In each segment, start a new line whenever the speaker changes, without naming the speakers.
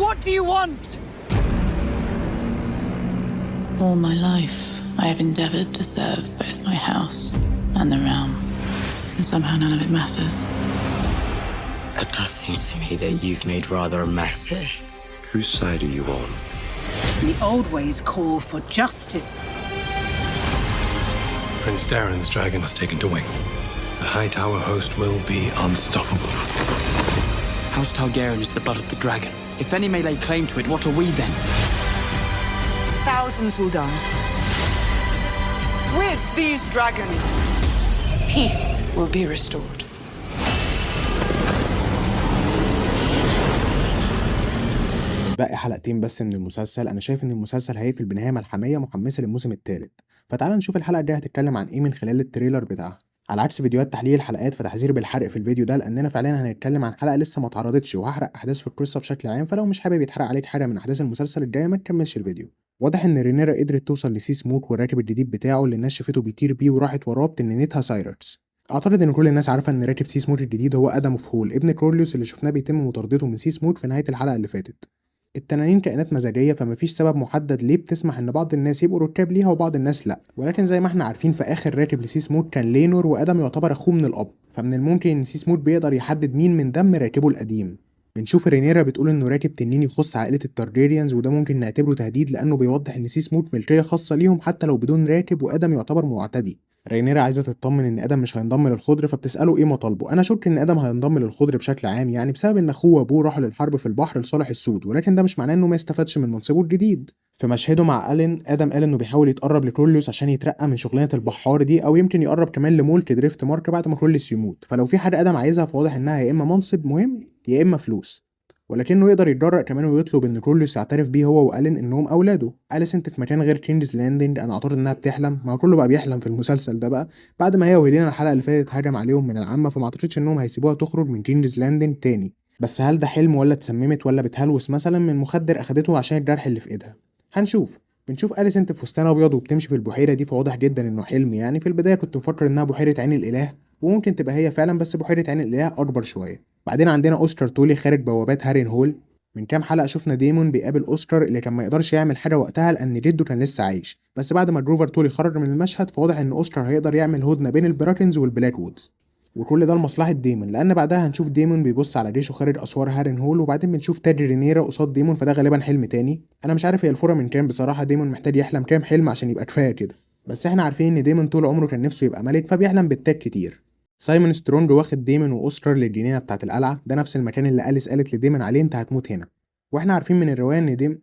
What do you want?
All my life, I have endeavored to serve both my house and the realm, and somehow none of it matters.
It does seem to me that you've made rather a mess here.
Whose side are you on?
The old ways call for justice.
Prince Darren's dragon was taken to wing. The Hightower host will be unstoppable.
House Targaryen is the blood of the dragon. If any may lay claim to it, what are we then?
Thousands will die. With these dragons, peace will be restored.
باقي حلقتين بس من المسلسل. انا شايف ان المسلسل هيقفل بنهايه ملحميه محمسه للموسم الثالث، فتعال نشوف الحلقه الجايه هتتكلم عن ايه من خلال التريلر بتاعها. على عكس فيديوهات تحليل الحلقات فتحذير بالحرق في الفيديو ده، لاننا فعليا هنتكلم عن حلقه لسه ما اتعرضتش وهحرق احداث في القصه بشكل عام، فلو مش حابب يتحرق عليك حاجه من احداث المسلسل الجايه ما تكملش الفيديو. واضح ان رينيرا قدرت توصل لسي سموك والراكب الجديد بتاعه اللي الناس شافته بيطير بيه وراحت وراه بتنينتها سايرتس. اعتقد ان كل الناس عارفه ان راكب سي سموك الجديد هو ادم اوف هول ابن كروليوس اللي شفناه بيتم مطاردته من سي سموك في نهايه الحلقه اللي فاتت. التنانين كائنات مزاجيه، فمفيش سبب محدد ليه بتسمح ان بعض الناس يبقوا ركاب ليها وبعض الناس لا، ولكن زي ما احنا عارفين في اخر راكب لسي سموك كان لينور وادم يعتبر اخوه من الاب، فمن الممكن ان سي سموك بيقدر يحدد مين من دم راكبه القديم. بنشوف رينيرا بتقول انه راكب تنين يخص عائله التارجيريانز، وده ممكن نعتبره تهديد لانه بيوضح ان سي سموك ملكيه خاصه ليهم حتى لو بدون راكب، وادم يعتبر معتدي. رينيرا عايزه تطمن ان ادم مش هينضم للخضر، فبتساله ايه مطالبه. انا شك ان ادم هينضم للخضر بشكل عام يعني بسبب ان اخوه وابوه راحوا للحرب في البحر لصالح السود، ولكن ده مش معناه انه ما يستفادش من منصبه الجديد. في مشهده مع الين، ادم قال انه بيحاول يتقرب لكروليوس عشان يترقى من شغلانه البحار دي، او يمكن يقرب كمان لمولك دريفت مارك بعد ما كروليوس يموت. فلو في حاجه ادم عايزها فواضح انها يا اما منصب مهم يا اما فلوس، ولكنه يقدر يتجرأ كمان ويطلب ان كروليوس يعترف بيه هو والين انهم اولاده. أليسنت في مكان غير كينجز لاندنج، انا اعتقد انها بتحلم، ما كله بقى بيحلم في المسلسل ده بقى بعد ما هي وهيلينا الحلقه اللي فاتت هجم عليهم من العامه، فما اعتقدش انهم هيسيبوها تخرج من كينجز لاندنج تاني. بس هل ده حلم ولا اتسممت ولا بتهلوس مثلا من مخدر اخدته عشان الجرح اللي في ايدها؟ هنشوف. بنشوف أليسنت في فستان ابيض وبتمشي في البحيره دي، فواضح جدا انه حلم يعني. في البدايه كنت مفكر انها بحيره عين الاله، وممكن تبقى هي فعلا، بس بحيره عين الاله اكبر شويه. بعدين عندنا اوسكار تولي خارج بوابات هارين هول. من كام حلقه شفنا ديمون بيقابل اوسكار اللي كان ما يقدرش يعمل حاجه وقتها لان جده كان لسه عايش، بس بعد ما جروفر تولي خرج من المشهد فواضح ان اوسكار هيقدر يعمل هدنه بين البراكنز والبلاك وودز، وكل ده لمصلحه ديمون، لان بعدها هنشوف ديمون بيبص على جيشه خارج اسوار هارين هول، وبعدين بنشوف تاج رينيرا قصاد ديمون، فده غالبا حلم تاني. انا مش عارف هي الفوره من كام بصراحه، ديمون محتاج يحلم كام حلم عشان يبقى كفايه كده، بس احنا عارفين ان ديمون طول عمره كان نفسه يبقى ملك فبيحلم بالتاج كتير. سايمون سترونج واخد ديمون واوسكار للجنينه بتاعه القلعه، ده نفس المكان اللي أليس قالت لديمون عليه انت هتموت هنا، واحنا عارفين من الروايه ان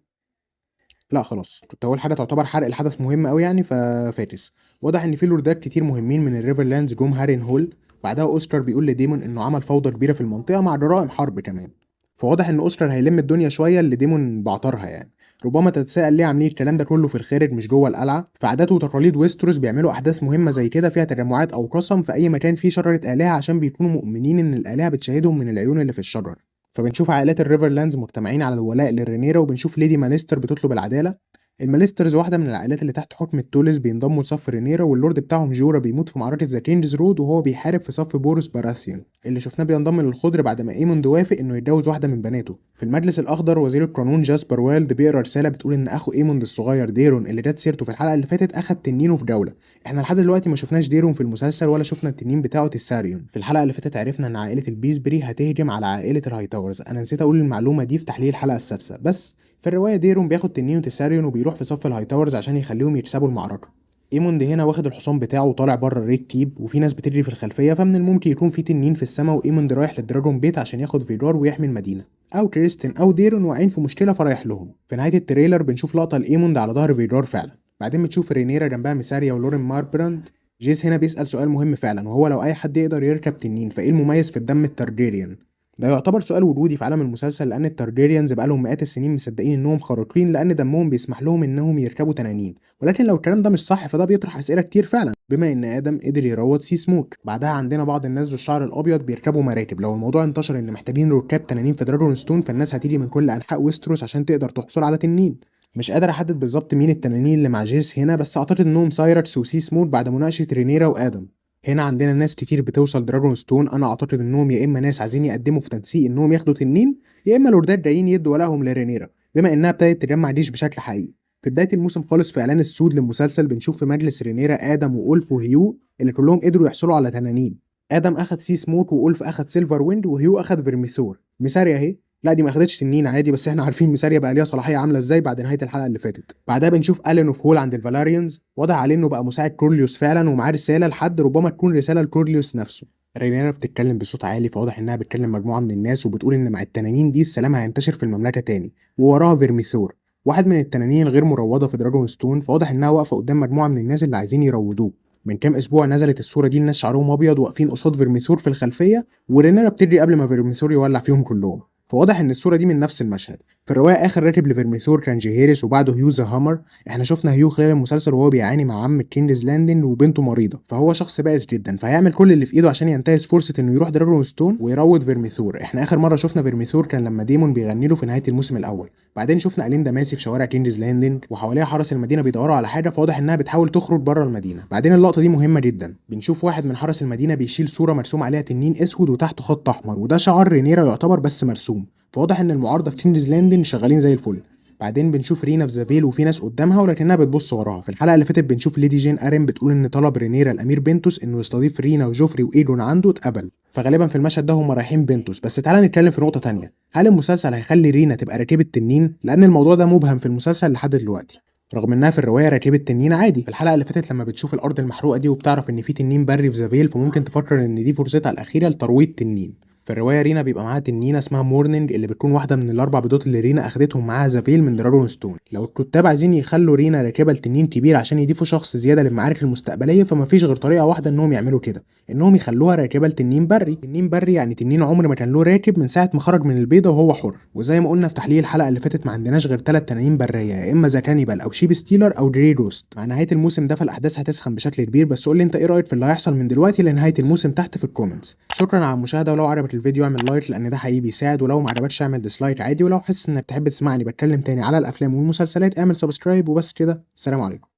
لا خلاص، كنت اول حاجه تعتبر حرق الحدث مهم قوي يعني ففاكس. واضح ان في لوردات كتير مهمين من الريفرلاندز جم هارين هول. بعدها اوسكار بيقول لديمون انه عمل فوضى كبيره في المنطقه مع جرائم حرب كمان، فواضح ان اوسكار هيلم الدنيا شويه اللي ديمون بعطرها يعني. ربما تتساءل ليه عاملين الكلام ده كله في الخارج مش جوه القلعه، فعادات وتقاليد ويستروس بيعملوا احداث مهمه زي كده فيها تجمعات او قسم في اي مكان فيه شجره الهه، عشان بيكونوا مؤمنين ان الالهه بتشاهدهم من العيون اللي في الشجر. فبنشوف عائلات الريفرلاندز مجتمعين على الولاء للرينيرا، وبنشوف ليدي مانستر بتطلب العداله. المانسترز واحده من العائلات اللي تحت حكم التولز بينضموا لصف رينيرا، واللورد بتاعهم جورا بيموت في معركه ذا كينجز رود وهو بيحارب في صف بوروس باراثيون اللي شفناه بينضم للخضر بعد ما ايموند وافق انه يتجوز واحده من بناته. في المجلس الاخضر وزير القانون جاسبر وايلد بيقرا رساله بتقول ان اخو ايموند الصغير ديرون اللي جت سيرته في الحلقه اللي فاتت اخد تنينه في جوله. احنا لحد دلوقتي ما شفناش ديرون في المسلسل ولا شفنا التنين بتاعه تساريون. في الحلقه اللي فاتت عرفنا ان عائله البيسبري هتهجم على عائله الهايتاورز، انا نسيت اقول المعلومه دي في تحليل الحلقه السادسه، بس في الروايه ديرون بياخد تنين وتساريون وبيروح في صف الهايتاورز عشان يخليهم يكسبوا المعركه. ايموند هنا واخد الحصان بتاعه وطالع بره الريد كيب، وفي ناس بتجري في الخلفيه، فمن الممكن يكون في تنين في السماء وايموند رايح للدراجون بيت عشان ياخد فيجار ويحمي المدينه، او كريستين او ديرون واقعين في مشكله فرايح لهم. في نهايه التريلر بنشوف لقطه لايموند على ظهر فيجار فعلا. بعدين بتشوف رينيرا جنبها ميساريا ولورين ماربراند. جيس هنا بيسال سؤال مهم فعلا، وهو لو اي حد يقدر يركب تنين فايه المميز في الدم التارجيريان؟ ده يعتبر سؤال وجودي في عالم المسلسل، لان التارجيريانز بقالهم مئات السنين مصدقين انهم خارقين لان دمهم بيسمح لهم انهم يركبوا تنانين، ولكن لو الكلام ده مش صح فده بيطرح اسئله كتير فعلا، بما ان ادم قدر يروض سي سموك. بعدها عندنا بعض الناس ذو الشعر الابيض بيركبوا مراكب، لو الموضوع انتشر ان محتاجين ركاب تنانين في دراجون ستون فالناس هتيجي من كل انحاء ويستروس عشان تقدر تحصل على تنين. مش قادر احدد بالظبط مين التنانين اللي مع جيس هنا، بس اعتقد انهم سايركس وسي سموك بعد مناقشه رينيرا وادم. هنا عندنا ناس كتير بتوصل دراجون ستون، انا اعتقد انهم يا اما ناس عايزين يقدموا في تنسيق انهم ياخدوا تنين، يا اما لوردات جايين يدوا ولائهم لرينيرا بما انها ابتدت تجمع جيش بشكل حقيقي. في بدايه الموسم خالص في اعلان السود للمسلسل بنشوف في مجلس رينيرا ادم وأولف وهيو اللي كلهم قدروا يحصلوا على تنانين. ادم اخد سي سموت وأولف اخد سيلفر ويند وهيو اخد فيرميثور. ميساريا اهي، لا دي ما اخدتش تنين عادي، بس احنا عارفين ميساريا بقى ليها صلاحيه عامله ازاي بعد نهايه الحلقه اللي فاتت. بعدها بنشوف الين اوف هول عند الفالاريانز، واضح عليه انه بقى مساعد كورليوس فعلا ومعاه رساله لحد ربما تكون رساله لكورليوس نفسه. رينيرا بتتكلم بصوت عالي، فواضح انها بتكلم مجموعه من الناس وبتقول ان مع التنانين دي السلام هينتشر في المملكه تاني، ووراها فيرميثور واحد من التنانين الغير مروضه في دراجون ستون، فواضح انها واقفه قدام مجموعه من الناس اللي عايزين يروضوه. من كام اسبوع نزلت الصوره دي لناس شعرهم ابيض واقفين قصاد فيرميثور في الخلفيه، ورينيرا بتجري قبل ما فيرميثور يولع فيهم كلهم، فواضح ان الصوره دي من نفس المشهد. في الروايه اخر راتب لفيرميثور كان جيهيريس وبعده هيو ذا هامر. احنا شفنا هيو خلال المسلسل وهو بيعاني مع عم كيندز لاندن وبنته مريضه، فهو شخص بائس جدا، فهيعمل كل اللي في ايده عشان ينتهز فرصه انه يروح دراجون ستون ويروض فيرميثور. احنا اخر مره شفنا فيرميثور كان لما ديمون بيغني له في نهايه الموسم الاول. بعدين شفنا اليندا ماشي في شوارع كيندز لاندن وحواليها حرس المدينه بيدوروا على حاجه، فواضح انها بتحاول تخرج بره المدينه. بعدين اللقطه دي مهمه جدا، بنشوف واحد من حرس المدينه بيشيل صوره مرسوم عليها تنين اسود وتحته خط احمر، وده شعار رينيرا يعتبر بس مرسوم، فواضح ان المعارضه في كينجز لاندن شغالين زي الفل. بعدين بنشوف رينا في زافيل وفي ناس قدامها ولكنها بتبص وراها. في الحلقه اللي فاتت بنشوف ليدي جين ارين بتقول ان طلب رينيرا الامير بنتوس انه يستضيف رينا وجوفري وايدون عنده اتقبل، فغالبا في المشهد ده هم رايحين بنتوس. بس تعالى نتكلم في نقطه تانية، هل المسلسل هيخلي رينا تبقى راكبه تنين؟ لان الموضوع ده مبهم في المسلسل لحد دلوقتي، رغم انها في الروايه راكبه تنين عادي. في الحلقه اللي فاتت لما بتشوف الارض المحروقه دي وبتعرف ان في تنين بري في زافيل، فممكن تفكر ان دي فرصتها الاخيره لترويض تنين. في الروايه رينا بيبقى معاها تنينه اسمها مورنينج اللي بتكون واحده من الاربع بيضات اللي رينا اخدتهم معاها زافيل من دراجون ستون. لو الكتاب عايزين يخلوا رينا راكبه لتنين كبير عشان يضيفوا شخص زياده للمعارك المستقبليه، فمفيش غير طريقه واحده انهم يعملوا كده، انهم يخلوها راكبه لتنين بري. تنين بري يعني تنين عمر ما كان له راكب من ساعه ما خرج من البيضه وهو حر. وزي ما قلنا في تحليل الحلقه اللي فاتت ما عندناش غير 3 تنانين بريه، يا اما ذا كانيبال او شيب ستيلر او دري روست. مع نهايه الموسم ده فالاحداث هتسخن بشكل كبير، بس قول لي انت ايه رايك في اللي هيحصل من دلوقتي لنهايه الموسم تحت في الكومنتس. شكرا على المشاهده، ولو عجبك الفيديو اعمل لايك لان ده حقيقي بيساعد، ولو ما عجبكش اعمل ديسلايك عادي، ولو حاسس انك تحب تسمعني بتكلم تاني على الافلام والمسلسلات اعمل سبسكرايب. وبس كده، السلام عليكم.